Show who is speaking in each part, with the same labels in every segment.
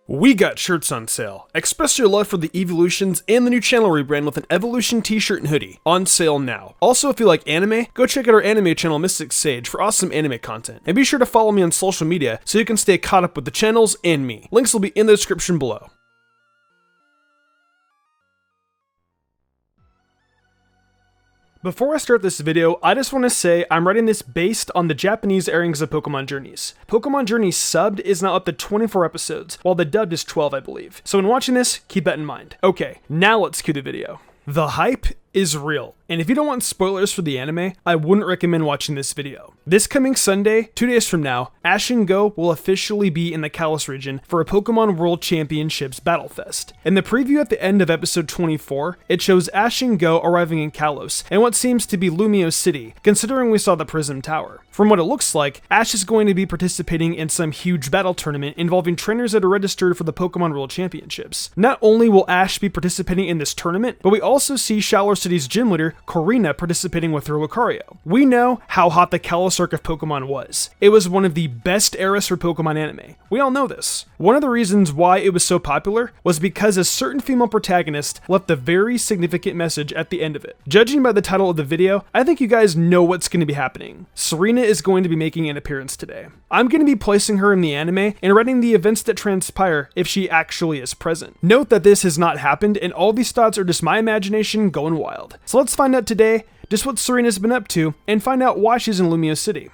Speaker 1: We got shirts on sale. Express your love for the evolutions and the new channel rebrand with an evolution t-shirt and hoodie on sale now. Also, if you like anime, go check out our anime channel MysticSage for awesome anime content. And be sure to follow me on social media so you can stay caught up with the channels and me. Links will be in the description below. Before I start this video, I just want to say I'm writing this based on the Japanese airings of Pokemon Journeys. Pokemon Journeys subbed is now up to 24 episodes, while the dubbed is 12, I believe. So when watching this, keep that in mind. Okay, now let's cue the video. The hype is real, and if you don't want spoilers for the anime, I wouldn't recommend watching this video. This coming Sunday, 2 days from now, Ash and Go will officially be in the Kalos region for a Pokemon World Championships Battle Fest. In the preview at the end of episode 24, it shows Ash and Go arriving in Kalos, and what seems to be Lumio City, considering we saw the Prism Tower. From what it looks like, Ash is going to be participating in some huge battle tournament involving trainers that are registered for the Pokemon World Championships. Not only will Ash be participating in this tournament, but we also see Shalour City's gym leader, Serena, participating with her Lucario. We know how hot the Kalos arc of Pokemon was. It was one of the best eras for Pokemon anime. We all know this. One of the reasons why it was so popular was because a certain female protagonist left a very significant message at the end of it. Judging by the title of the video, I think you guys know what's going to be happening. Serena is going to be making an appearance today. I'm going to be placing her in the anime and writing the events that transpire if she actually is present. Note that this has not happened and all these thoughts are just my imagination going wild. So let's find out today just what Serena's been up to and find out why she's in Lumio City.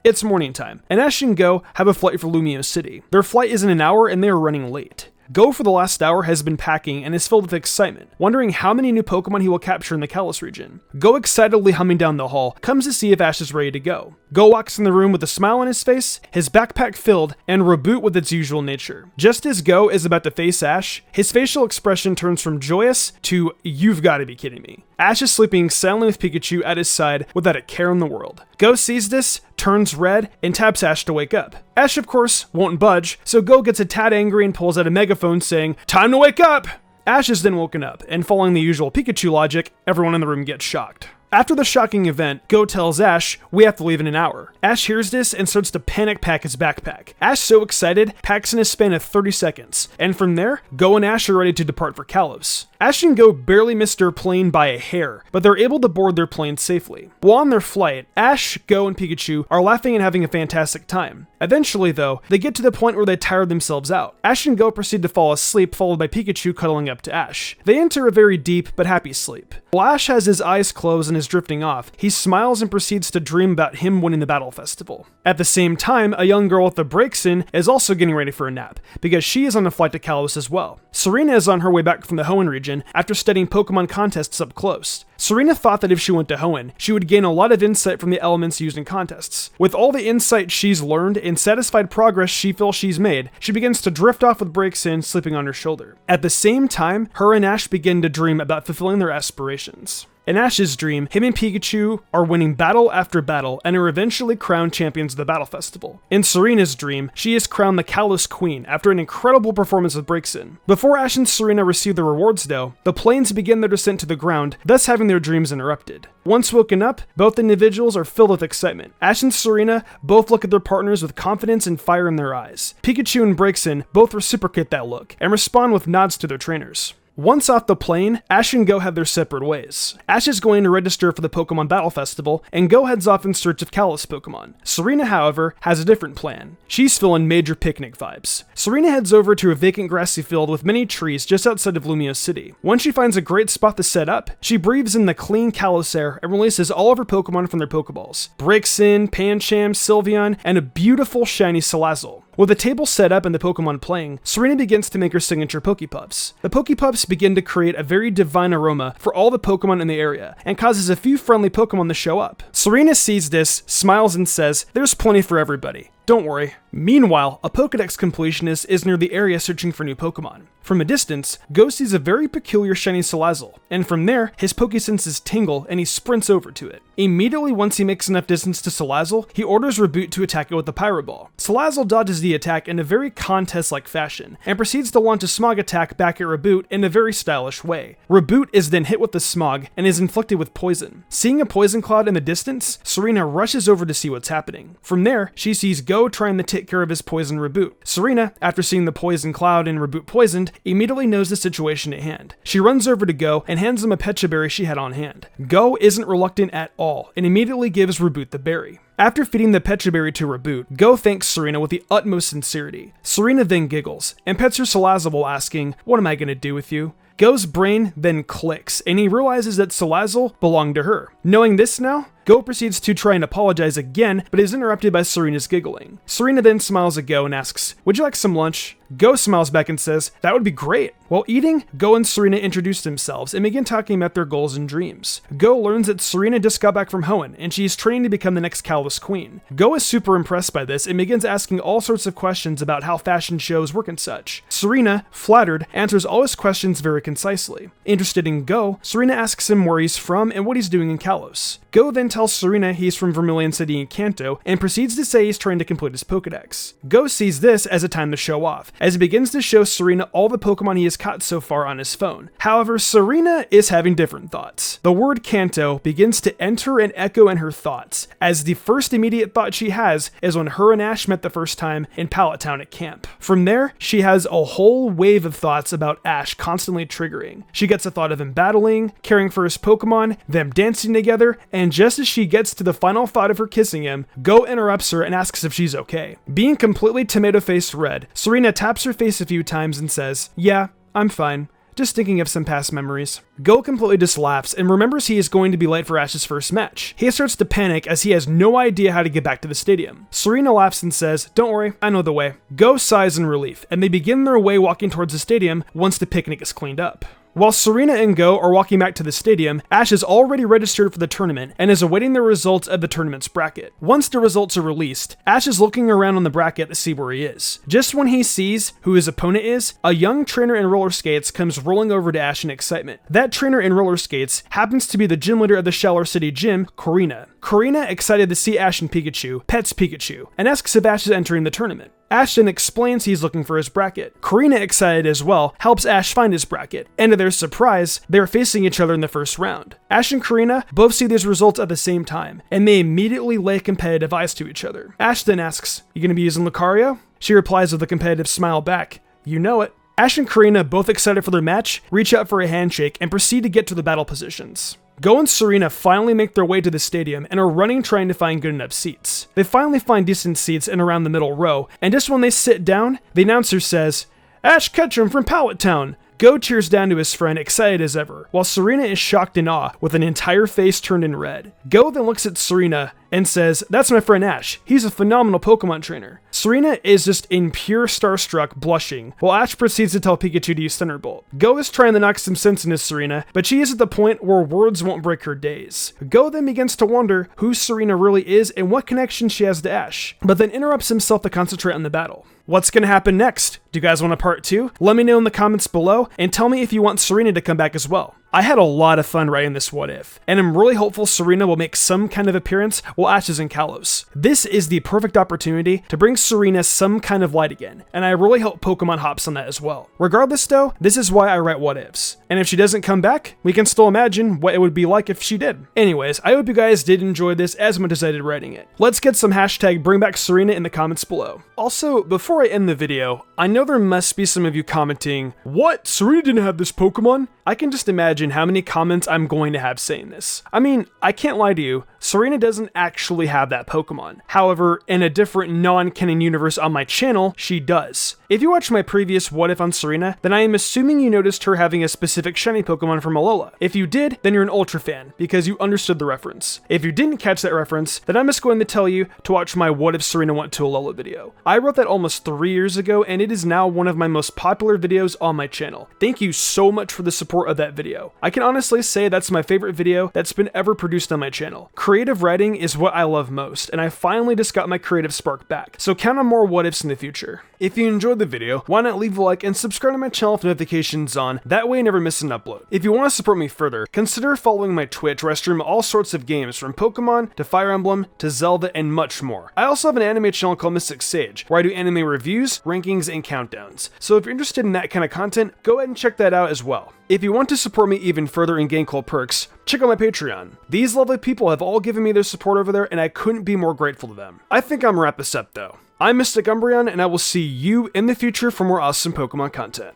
Speaker 1: It's morning time, and Ash and Go have a flight for Lumio City. Their flight is in an hour and they are running late. Go for the last hour has been packing and is filled with excitement, wondering how many new Pokemon he will capture in the Kalos region. Go, excitedly humming down the hall, comes to see if Ash is ready to go. Go walks in the room with a smile on his face, his backpack filled, and reboot with its usual nature. Just as Go is about to face Ash, his facial expression turns from joyous to "you've got to be kidding me." Ash is sleeping silently with Pikachu at his side without a care in the world. Go sees this, turns red, and taps Ash to wake up. Ash, of course, won't budge, so Go gets a tad angry and pulls out a megaphone saying, "Time to wake up!" Ash is then woken up, and following the usual Pikachu logic, everyone in the room gets shocked. After the shocking event, Go tells Ash, "We have to leave in an hour." Ash hears this and starts to panic pack his backpack. Ash, so excited, packs in a span of 30 seconds, and from there, Go and Ash are ready to depart for Kalos. Ash and Go barely missed their plane by a hair, but they're able to board their plane safely. While on their flight, Ash, Go, and Pikachu are laughing and having a fantastic time. Eventually, though, they get to the point where they tire themselves out. Ash and Go proceed to fall asleep, followed by Pikachu cuddling up to Ash. They enter a very deep but happy sleep. While Ash has his eyes closed and is drifting off, he smiles and proceeds to dream about him winning the battle festival. At the same time, a young girl with the breaks in is also getting ready for a nap, because she is on a flight to Kalos as well. Serena is on her way back from the Hoenn region after studying Pokemon contests up close. Serena thought that if she went to Hoenn, she would gain a lot of insight from the elements used in contests. With all the insight she's learned and satisfied progress she feels she's made, she begins to drift off with breaks in sleeping on her shoulder. At the same time, her and Ash begin to dream about fulfilling their aspirations. In Ash's dream, him and Pikachu are winning battle after battle and are eventually crowned champions of the Battle Festival. In Serena's dream, she is crowned the Kalos Queen after an incredible performance with Breaksin. Before Ash and Serena receive their rewards though, the planes begin their descent to the ground, thus having their dreams interrupted. Once woken up, both individuals are filled with excitement. Ash and Serena both look at their partners with confidence and fire in their eyes. Pikachu and Breaksin both reciprocate that look and respond with nods to their trainers. Once off the plane, Ash and Go have their separate ways. Ash is going to register for the Pokemon Battle Festival, and Go heads off in search of Kalos Pokemon. Serena, however, has a different plan. She's feeling major picnic vibes. Serena heads over to a vacant grassy field with many trees just outside of Lumio City. Once she finds a great spot to set up, she breathes in the clean Kalos air and releases all of her Pokemon from their Pokeballs. Breaksin, Pancham, Sylveon, and a beautiful shiny Salazzle. With the table set up and the Pokemon playing, Serena begins to make her signature Pokepuffs. The Pokepuffs begin to create a very divine aroma for all the Pokemon in the area, and causes a few friendly Pokemon to show up. Serena sees this, smiles and says, "There's plenty for everybody." Don't worry. Meanwhile, a Pokedex completionist is near the area searching for new Pokemon. From a distance, Go sees a very peculiar shiny Salazzle, and from there, his Pokesenses tingle and he sprints over to it. Immediately once he makes enough distance to Salazzle, he orders Reboot to attack it with the Pyro Ball. Salazzle dodges the attack in a very contest-like fashion, and proceeds to launch a Smog attack back at Reboot in a very stylish way. Reboot is then hit with the Smog and is inflicted with poison. Seeing a poison cloud in the distance, Serena rushes over to see what's happening. From there, she sees Go trying to take care of his poisoned Reboot. Serena, after seeing the poison cloud and Reboot poisoned, immediately knows the situation at hand. She runs over to Go and hands him a Pecha Berry she had on hand. Go isn't reluctant at all and immediately gives Reboot the berry. After feeding the Pecha Berry to Reboot, Go thanks Serena with the utmost sincerity. Serena then giggles and pets her Salazzle while asking, "What am I gonna do with you?" Go's brain then clicks, and he realizes that Salazzle belonged to her. Knowing this now, Go proceeds to try and apologize again, but is interrupted by Serena's giggling. Serena then smiles at Go and asks, "Would you like some lunch?" Go smiles back and says, "That would be great." While eating, Go and Serena introduce themselves and begin talking about their goals and dreams. Go learns that Serena just got back from Hoenn, and she is training to become the next Kalos Queen. Go is super impressed by this and begins asking all sorts of questions about how fashion shows work and such. Serena, flattered, answers all his questions very concisely. Interested in Go, Serena asks him where he's from and what he's doing in Kalos. Go then tells Serena he's from Vermilion City in Kanto, and proceeds to say he's trying to complete his Pokedex. Go sees this as a time to show off, as he begins to show Serena all the Pokemon he has caught so far on his phone. However, Serena is having different thoughts. The word Kanto begins to enter and echo in her thoughts, as the first immediate thought she has is when her and Ash met the first time in Pallet Town at camp. From there, she has a whole wave of thoughts about Ash constantly triggering. She gets a thought of him battling, caring for his Pokemon, them dancing together, and just as she gets to the final thought of her kissing him, Go interrupts her and asks if she's okay. Being completely tomato-faced red, Serena taps her face a few times and says, "Yeah, I'm fine. Just thinking of some past memories." Go completely just laughs and remembers he is going to be late for Ash's first match. He starts to panic as he has no idea how to get back to the stadium. Serena laughs and says, "Don't worry, I know the way." Go sighs in relief, and they begin their way walking towards the stadium once the picnic is cleaned up. While Serena and Go are walking back to the stadium, Ash is already registered for the tournament and is awaiting the results of the tournament's bracket. Once the results are released, Ash is looking around on the bracket to see where he is. Just when he sees who his opponent is, a young trainer in roller skates comes rolling over to Ash in excitement. That trainer in roller skates happens to be the gym leader of the Shaller City Gym, Corina. Corina, excited to see Ash and Pikachu, pets Pikachu, and asks if Ash is entering the tournament. Ash then explains he's looking for his bracket. Corina, excited as well, helps Ash find his bracket, and to their surprise, they are facing each other in the first round. Ash and Corina both see these results at the same time, and they immediately lay competitive eyes to each other. Ash then asks, "You gonna be using Lucario?" She replies with a competitive smile back, "You know it." Ash and Corina, both excited for their match, reach out for a handshake and proceed to get to the battle positions. Go and Serena finally make their way to the stadium and are running trying to find good enough seats. They finally find decent seats in around the middle row, and just when they sit down, the announcer says, "Ash Ketchum from Pallet Town." Go cheers down to his friend, excited as ever, while Serena is shocked in awe with an entire face turned in red. Go then looks at Serena and says, "That's my friend Ash. He's a phenomenal Pokemon trainer." Serena is just in pure starstruck, blushing, while Ash proceeds to tell Pikachu to use Thunderbolt. Go is trying to knock some sense into Serena, but she is at the point where words won't break her days. Go then begins to wonder who Serena really is and what connection she has to Ash, but then interrupts himself to concentrate on the battle. What's going to happen next? Do you guys want a part 2? Let me know in the comments below, and tell me if you want Serena to come back as well. I had a lot of fun writing this what if, and I'm really hopeful Serena will make some kind of appearance while Ash is in Kalos. This is the perfect opportunity to bring Serena some kind of light again, and I really hope Pokemon hops on that as well. Regardless though, this is why I write what ifs, and if she doesn't come back, we can still imagine what it would be like if she did. Anyways, I hope you guys did enjoy this as much as I did writing it. Let's get some hashtag bring back Serena in the comments below. Also, before I end the video, I know there must be some of you commenting, "What? Serena didn't have this Pokemon?" I can just imagine how many comments I'm going to have saying this. I mean, I can't lie to you, Serena doesn't actually have that Pokemon. However, in a different non-canon universe on my channel, she does. If you watched my previous What If on Serena, then I am assuming you noticed her having a specific shiny Pokemon from Alola. If you did, then you're an ultra fan, because you understood the reference. If you didn't catch that reference, then I'm just going to tell you to watch my What If Serena Went to Alola video. I wrote that almost 3 years ago, and it is now one of my most popular videos on my channel. Thank you so much for the support of that video. I can honestly say that's my favorite video that's been ever produced on my channel. Creative writing is what I love most, and I finally just got my creative spark back, so count on more what ifs in the future. If you enjoyed the video, why not leave a like and subscribe to my channel with notifications on, that way you never miss an upload. If you want to support me further, consider following my Twitch where I stream all sorts of games from Pokemon to Fire Emblem to Zelda and much more. I also have an anime channel called MysticSage where I do anime reviews, rankings, and countdowns, so if you're interested in that kind of content, go ahead and check that out as well. If you want to support me even further and gain cool perks, check out my Patreon. These lovely people have all given me their support over there, and I couldn't be more grateful to them. I think I'm gonna wrap this up though. I'm Mystic Umbreon, and I will see you in the future for more awesome Pokemon content.